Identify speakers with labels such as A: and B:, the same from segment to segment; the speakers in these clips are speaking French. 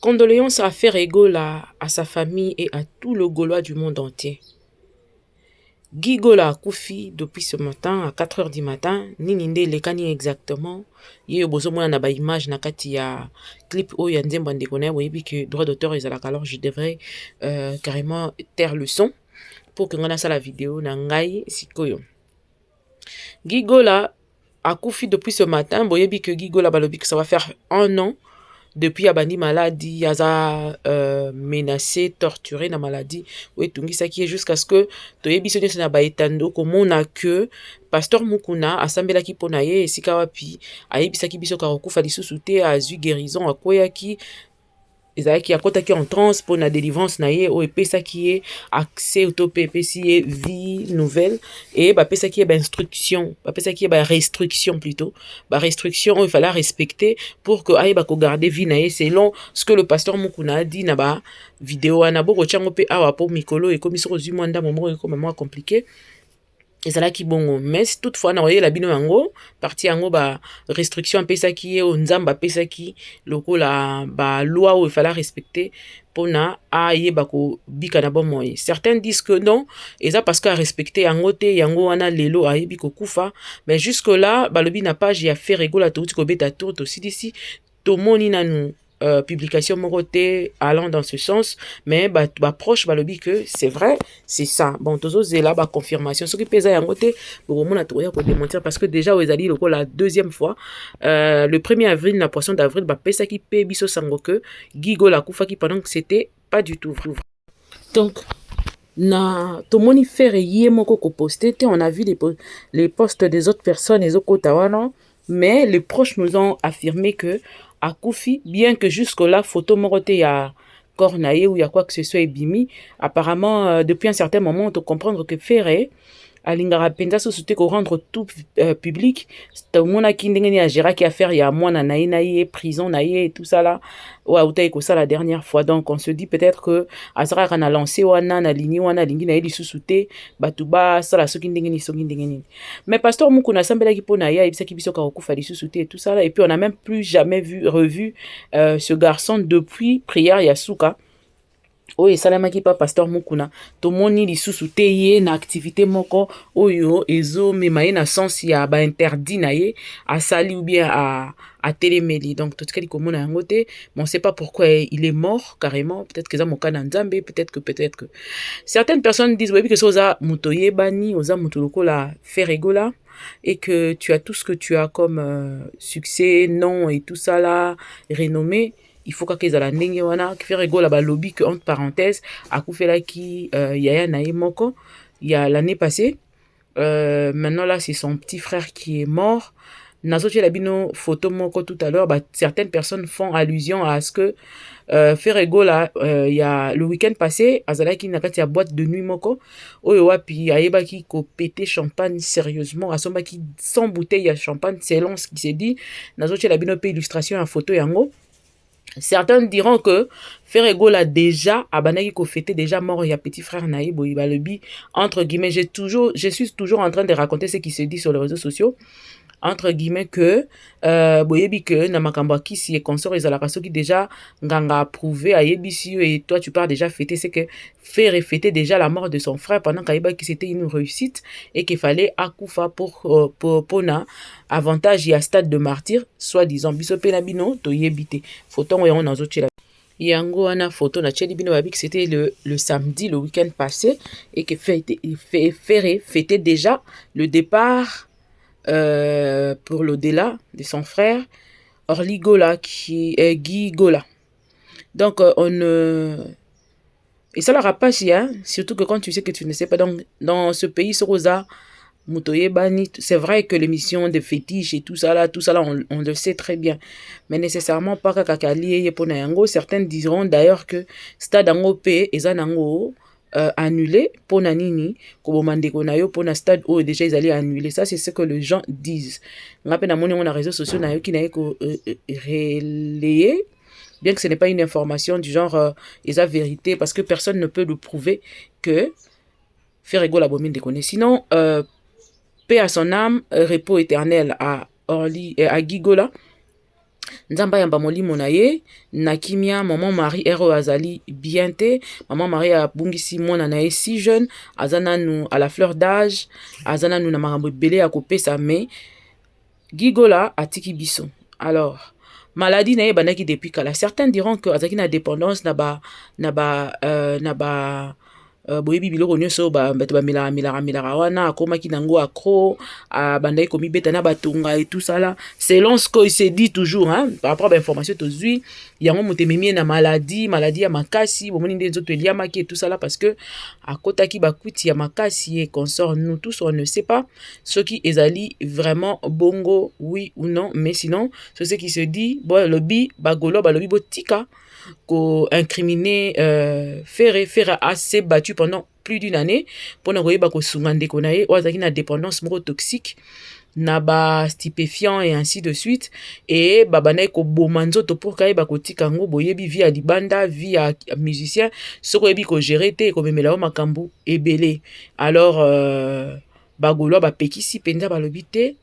A: Condoléances à Ferregola, à sa famille et à tout le Gaulois du monde entier. Guy Gola a koufi depuis ce matin à 4 heures du matin. Ninde lekani exactement. Ye bozo mona na ba image na kati ya clip o ya nzembo ndeko na yebi que droit d'auteur ezalaka, alors je devrais carrément taire le son pour que ngana sa la vidéo na ngai sikoyo. Guy Gola a koufi depuis ce matin. Boyebi que Guy Gola balobi que ça va faire 1 an depuis abandi maladie, yaza menacé, torturé na maladie, oui tungisa qui est jusqu'à ce que toyebi sonyo na ba etando komona que pasteur Mukuna asambela ki pona ye esika wapi ayebisa ki biso ka kokufa lisusu te, azui guérison akoyaki ezalaki akotaki en transe pour na délivrance na ye o epesaki ye accès autope epesi ye vie nouvelle et bapesaki ye ba instruction, bapesaki ye ba restriction plutôt, ba restriction il fallait respecter pour que aye ba ko garder vie na ye selon ce que le pasteur Mukuna a dit na ba vidéo ana boko chango pe awa po mikolo e komi soko zui mwanda momo e comme moi compliqué. Et ça là qui bon, mais toutefois na voyé la bino yango parti yango ba restriction pesa ki o nzamba pesa ki loko la ba loi où il fallait respecter pour na aye bako bika na bon moyen. Certains disent que non et ça parce qu'à respecter yango te yango wana lelo aye biko kufa, mais jusque là balobi na page ya Ferregola to ko beta tour to d'ici to moni na nous publication moroté allant dans ce sens, mais bah proche balobi que c'est vrai, c'est ça. Bon tozo zela ba confirmation ce qui pesa yangote pour mon atoya pour démentir parce que déjà aux ali loko la deuxième fois le 1er avril la poisson d'avril ba pesa qui pe biso sango que Guy Gola kufa qui pendant que c'était pas du tout vrai. Donc na tomoni faire yé moko ko poster, on a vu les posts des autres personnes les autres tawana, mais les proches nous ont affirmé que à Koufi, bien que jusque-là, photo moroté ya cornaye ou ya quoi que ce soit ebimi, apparemment, depuis un certain moment, on peut comprendre que Ferré, alingara penza société ko rendre tout public, tout monde qui ndengeni a gérer qui affaire ya mwana naïe prison naïe et tout ça là wa utai ko ça la dernière fois. Donc on se dit peut-être que azara kana lancé wana na lini wana lingi na eli susute batuba ça la soki ndengeni. Mais pasteur Mukuna sambela ki pona ya ibisa ki biso ka okufa li susute et tout ça là, et puis on n'a même plus jamais revu ce garçon depuis prière Yasuka. Oyo esalamaki pa pasteur Mukuna tomoni lisusu te ye na activité moko oyo ezomema ye na sens ya ba interdit na ye asali ou bien à téléméli. Donc tout ce qu'il komona yango te, mais on sait pas pourquoi il est mort carrément, peut-être que ça moka na nzambe, peut-être que certaines personnes disent oui que ça oza mutoye bani oza mutuloko la Ferregola et que tu as tout ce que tu as comme succès, nom et tout ça là, renommée. Il faut que la ndenge wana Ferregola ba lobby que entre parenthèses akufela ki yaya na moko il y a l'année passée. Maintenant là c'est son petit frère qui est mort. Nazoche la bino photo moko tout à l'heure, bah, certaines personnes font allusion à ce que Ferregola il y a le week-end passé azalaki na kati ya boîte de nuit moko oyo wapi ayebaki ko péter champagne sérieusement asombaki 100 bouteilles à champagne selon ce qui s'est dit. Nazoche la bino pe illustration en photo yango. Certains diront que Ferregola déjà abanaki ko fêter déjà mort ya petit frère naïe boyiba lebi entre guillemets. Je suis toujours en train de raconter ce qui se dit sur les réseaux sociaux entre guillemets que boyebi que na makambo kisi et consort ezalaka soki déjà nganga approuvé ayebisi et toi tu pars déjà fêter, c'est que faire fêter déjà la mort de son frère pendant qu'ayeba qui c'était une réussite et qu'il fallait akufa pour na avantage ya stade de martyr soi-disant biso pe na bino to yebite photo on nazo tchela yango wana photo na tcheli bino babi que c'était le samedi le week-end passé et que fêter déjà le départ pour l'au-delà de son frère Orly Gola qui est Guy Gola. Donc et ça leur a pas si hein, surtout que quand tu sais que tu ne sais pas, donc dans ce pays Sorosa Mutoye Bani, c'est vrai que l'émission de fétiches et tout ça là on le sait très bien, mais nécessairement pas kakakali pona yango. Certains diront d'ailleurs que stade yango pe ezanango annulé pour nanini kobomandeko na yo pour na stade où déjà ils allaient annuler. Ça c'est ce que les gens disent. Ngape na moni on a réseaux sociaux na yo qui na ko relayer, bien que ce n'est pas une information du genre la vérité parce que personne ne peut le prouver que Ferregola bomine déconne. Sinon paix à son âme, repos éternel à Orly et à Guy Gola. nzamba yamba molimo na ye na kimia maman Marie ero azali bien te. Maman Marie abungisi mwana na ye si jeune, azana nu à la fleur d'âge, azana nu na makambo ebele ya kopesa, mais Gigola atiki biso. Alors maladie na ye bandaki depuis kala. Certains diront que azaki na dépendance na ba boyebi biloko nyonso bato bamilaka wana akomaki nango accro, bandaki komibeta na batonga et tout ça là, selon ce qu'il se dit toujours par rapport à l'information tozwi yango moto ememi na maladie ya makasi bomoni nde nzoto eliamaki et tout ça là, parce que akotaki bakuti ya makasi et consort. Nous tous on ne sait pas ce qui ezali vraiment bongo oui ou non, mais sinon ce qui se dit bon lobby bagolo balobi botika ko incriminé Ferré a s'est battu pendant plus d'une année pour ne pas ko sungande ko nae o azaki na dépendance moko toxique na ba stupéfiant et ainsi de suite, et babana ko bomanzoto pour ka ba ko tikango boyebi via libanda via musicien soko yebi ko gérer te ko memela makambu ebele. Alors bagolo ba pekisi penda balobi te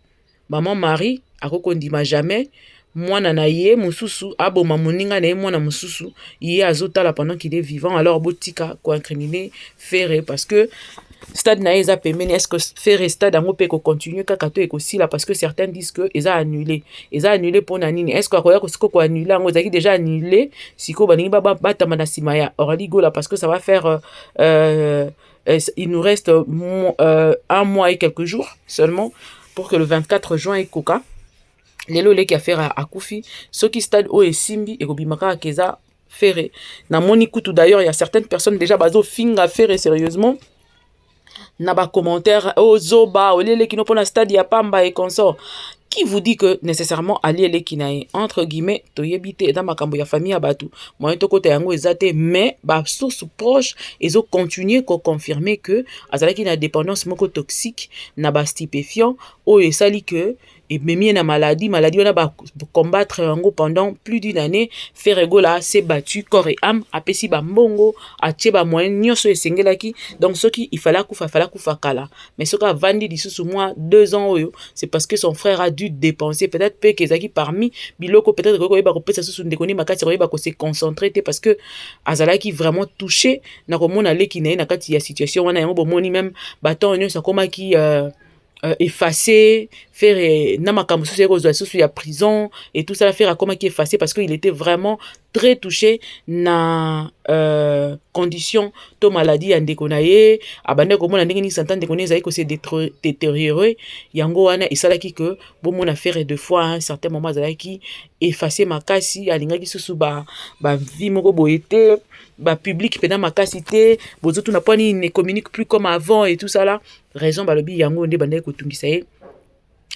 A: maman Marie akokondima jamais mwana na ye mususu aboma moninga na ye mwana mususu ye azotala pendant qu'il est vivant. Alors botika ko incriminer Ferré parce que stade na eza pemeni. Est-ce que Ferré stade ango pe ko continuer kaka to ekosila, parce que certains disent que eza annulé pour na nini. Est-ce que akoya ko annuler ango zaki déjà annulé siko baningi batama na sima ya Orligo là, parce que ça va faire il nous reste un mois et quelques jours seulement pour que le 24 juin ekoka lelo leki affaire à Koufi, ce qui stade o et simbi et kobimaka keza Ferré na moni kutu. D'ailleurs il y a certaines personnes déjà bazo finga Ferré sérieusement na ba commentaire o zoba o lele kino pona stade ya pamba et consort. Qui vous dit que nécessairement ali ele kinae entre guillemets toyebite dans makambo ya famille abatu moyen to côté yango ezate, mais ba source proche ezo continuer ko confirmer que azalaki na dépendance moko toxique na ba stupéfiant o esali que et même na maladie on a ba combattre yango pendant plus d'une année. Ferrego là s'est battu corps et âme, apesi ba mbongo atie ba moyen nyonso esengelaki. Donc ce qui il fallait kufa kala, mais ce qu'a vendu d'ici moi 2 ans oyo, c'est parce que son frère a dû dépenser peut-être pe kezaki parmi biloko peut-être ko ba ko pesa susu ndekoni makati ko ba ko se concentrer parce que azalaki vraiment touché na komona leki na kati ya situation wana yango bomoni même baton nyonso komaki effacé, faire namakambo sous la prison et tout ça, faire comment qui effacé parce qu'il était vraiment très touché na condition to maladie en déconaye abande comme on a ndenge ni santé déconné ça que c'est détérioré yango wana et ça là qui que bon mon affaire de fois à un certain moment ça là qui effacer makasi alingaki sous ba vie moko boyete ba public pendant makasi te bozo tout na pas ni ne communique plus comme avant et tout ça là raison balobi yango nde bande ko tungisa ye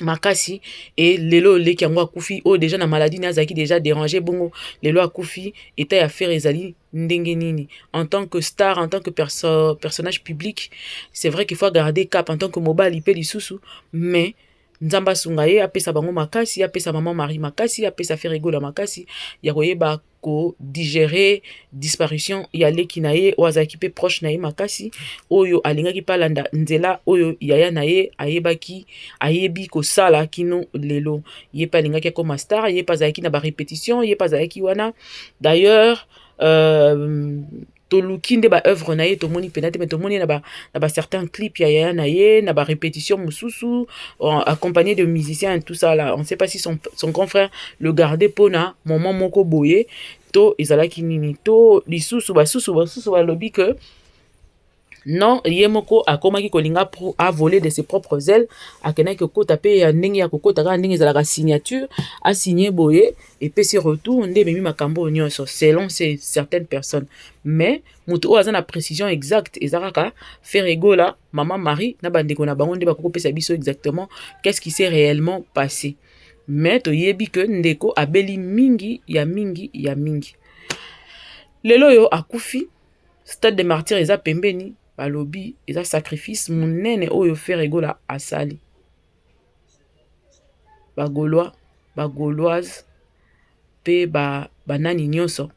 A: makasi et lelo leki yango akufi o déjà na maladie nazaki déjà dérangé bongo lelo akufi eta ya faire ezali ndenge nini en tant que star, en tant que personnage public. C'est vrai qu'il faut garder cap en tant que mobile ipe lisusu, mais nzamba sungaye apesa bango makasi, apesa maman Marie makasi, apesa Ferrego la makasi ya koyeba ko digérer disparition ya leki na ye wazaki pe proche na ye makasi oyo alingaki palanda nzela oyo yaya na ye ayebaki ayebi ko sala kino lelo ye pa alingaki comme star, ye pa zaki na ba répétition, ye pa zaki wana. D'ailleurs toluki nde ba œuvre na ye tomoni penate mais tomoni na ba certains clips ya yaya na ye na ba répétition mususu accompagné de musiciens et tout ça là. On sait pas si son grand frère le gardait pona moment moko boye to ezalaki nini to lisusu ba lobby que non yemoko akomaki kolinga pour a voler de ses propres ailes akena ke kota pe ya ndenge ya kokota ka ndenge ezalaka signature a signé boye et puis si retour nde memi makambo nyonso selon certaines personnes, mais mutu o azana précision exacte ezalaka Ferrego la maman Marie na bandeko na bango nde bakoko pesa biso exactement qu'est-ce qui s'est réellement passé. Mais to yebi que ndeko abeli mingi ya mingi lelo yo akufi stade de martyr eza pembeni balobi eza sacrifice monene oyo Ferrego la asali bagauloise pe banani nyonso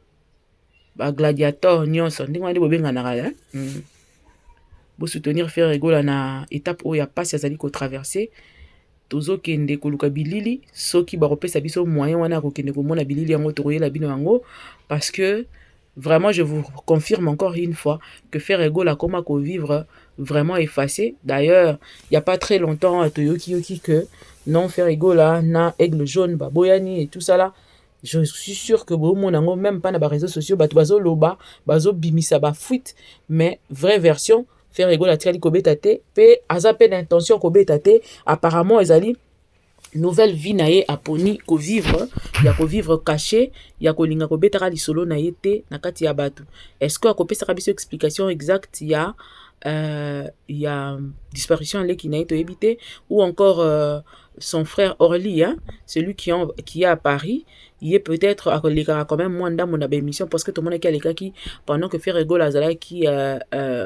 A: gladiateur nyonso ndenge wana bobenganaka bo soutenir Ferrego la na étape oyo ya passe azali ko traverser tozokende koluka bilili soki bakopesa biso moyen wana kokende komona bilili yango tokoyela bino yango, parce que vraiment je vous confirme encore une fois que Frère Egola koma ko vivre vraiment effacé. D'ailleurs il y a pas très longtemps toyoki que non Frère Egola na Aigle Jaune baboyani et tout ça là. Je suis sûr que bon même pas na ba réseaux sociaux bato loba bazo bimisa ba fuite, mais vraie version Frère Egola tikali kobeta te pe aza pe d'intention kobeta te. Apparemment ezali nouvelle vie na ye aponi ko vivre caché ya kolinga kobetaka lisolo na ye te na kati ya bato. Est-ce que akopesa biso explication exacte ya disparition leki na ye toyebi te, ou encore son frère Orly, hein, celui qui est à Paris, il est peut-être quand même moins dans mon émission, parce que tout le monde qui pendant que Frère Egola Azala qui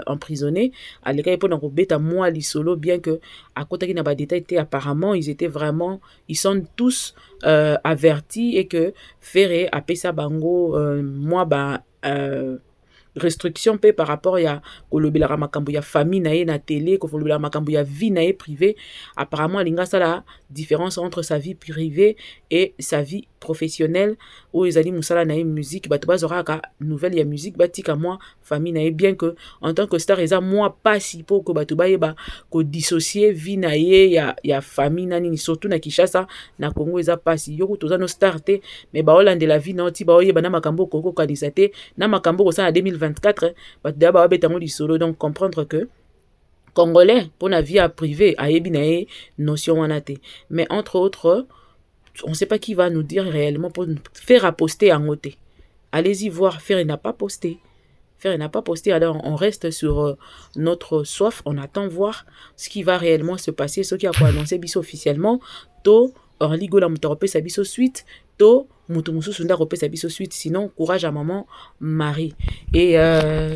A: emprisonné, à l'école pour donc bêta moi li solo, bien que à côté qui n'a pas détaillé, apparemment ils sont tous avertis, et que Frère a pesa bango moi restriction pe par rapport ya kolobela makambo ya famille na ye na télé, kolobela makambo ya vie na ye privée. Apparemment alinga ça la différence entre sa vie privée et sa vie professionnelle, où ezali musala na ye musique bato bazora ka nouvelle ya musique batika moi famille na ye, bien que en tant que star eza moi pas si pour que bato bayeba ko dissocier vie na ye ya famille nani, surtout na Kinshasa na Congo eza pas si yoko toza no star te, mais ba Hollande la vie na oti ba oyeba na makambo koko kanisa te na makambo ko sa na 2024 bato da ba betango li solo. Donc comprendre que Congolais pour la vie à privé a yebi na ye notion wana te, mais entre autres on ne sait pas qui va nous dire réellement pour faire à poster en côté. Allez-y voir, Frère n'a pas posté. Frère n'a pas posté, alors on reste sur notre soif, on attend voir ce qui va réellement se passer, ce qui a quoi annoncé biso officiellement. To Orly Gola Mutarope sa biso suite, to Mutumusu Sunda Rope sa biso suite, sinon courage à maman Marie. Et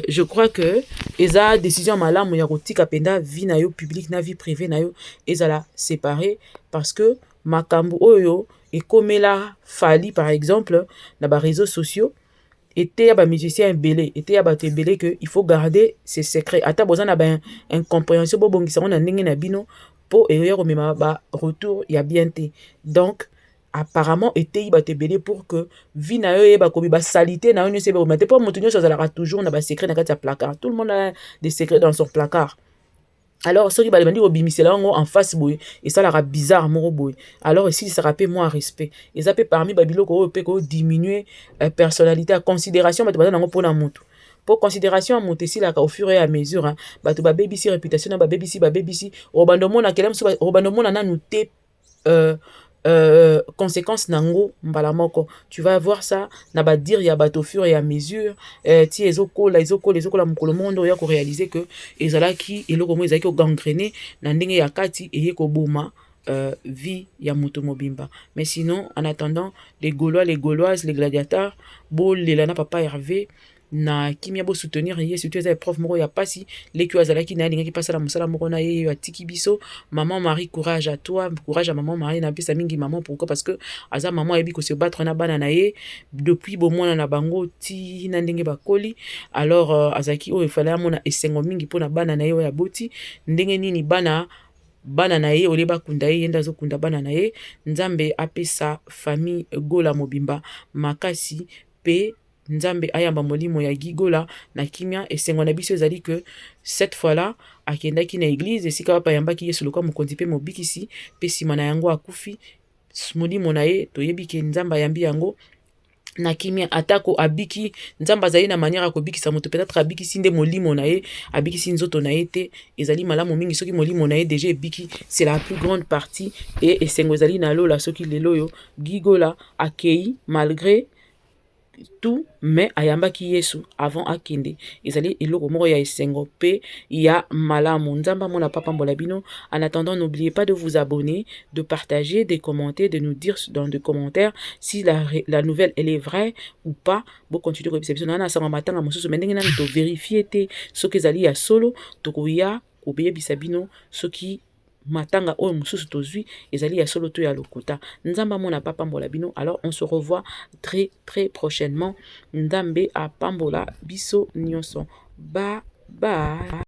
A: je crois que eza décision malam ya kotika penda vie na yo public na vie privée na yo ezala séparé, parce que makambo oyo et comme la Fali par exemple na ba réseaux sociaux était ya ba musicien belé, était ya ba belé que il faut garder ses secrets. Ata boza na ba incompréhension bo bongisa on na ndenge na bino po erreur mema ba retour ya bien té. Donc apparemment était ba belé pour que vie na yo e ba kobi ba salité na yo se ba mate pas motunyo ça la toujours na ba secret na kati ya placard. Tout le monde a des secrets dans son placard. Alors ceux qui va demander au bimisela en face boy et ça la bizarre moro boy. Alors ici ça rappelle moins respect et ça peut parmi babilo ko peut diminuer personnalité à considération bato bazana ngo pona mutu pour considération monter si la au fur et à mesure hein bato ba baby si réputation na ba baby si robando mona kelem robando mona na nous te conséquence nango mbala moko. Tu vas voir ça na ba dire ya bato au fur et à mesure ti ezoko la mukolo mondo ya ko réaliser que ezala ki eloko mo ezaki ko gangrener na ndenge ya kati et ko boma vie ya moto mobimba. Mais sinon en attendant les Gaulois, les Gauloises, les gladiateurs bo lelana papa Hervé na kimia bo soutenir ye surtout les profs moko ya pasi les qui azala ki na linga ki passa la musala moko na ye ya tiki biso. Maman Marie, courage à toi, courage à maman Marie na pesa mingi maman. Pourquoi? Parce que aza maman ebi ko se battre na bana na ye depuis bo mwana na bango ti na ndenge bakoli. Alors azaki o il fallait mona esengo mingi pona bana na ye ya boti ndenge nini bana na ye oleba kunda ye yenda zo kunda bana na ye. Nzambe apesa famille Gola Mobimba makasi pe Nzambe ayamba molimo ya Gigola na kimia esengo na biso ezali que cette fois là akendaki na église esika papa yambaki Yesu lokwa mokonzi pe mobikisi pe sima na yango akufi molimo na ye toyebi ke Nzambe ayambi yango na kimia atako abiki Nzamba zali na manière ko bikisa moto peut-être abiki nde molimo na ye abiki nzoto na ye te ezali malamu mingi soki molimo na ye déjà biki c'est la plus grande partie et esengo ezali na lola soki lelo yo Gigola akei malgré tout mais ayambaki Yesu avant akende ezali eloko moko ya esengo pe ya malamu. Nzamba mona papa mbola bino. En attendant, n'oubliez pas de vous abonner, de partager, de commenter, de nous dire dans des commentaires si la nouvelle elle est vraie ou pas. Bon continuer ko episode na sama matanga mosusu mendenge na to vérifier te soki ezali ya solo to koya obeye bisabino soki matanga oyo mususu tozui ezali ya solo to ya lokota. Nzamba mona papa mbola bino. Alors on se revoit très très prochainement. Ndambe a pambola biso nyonso. Bye bye.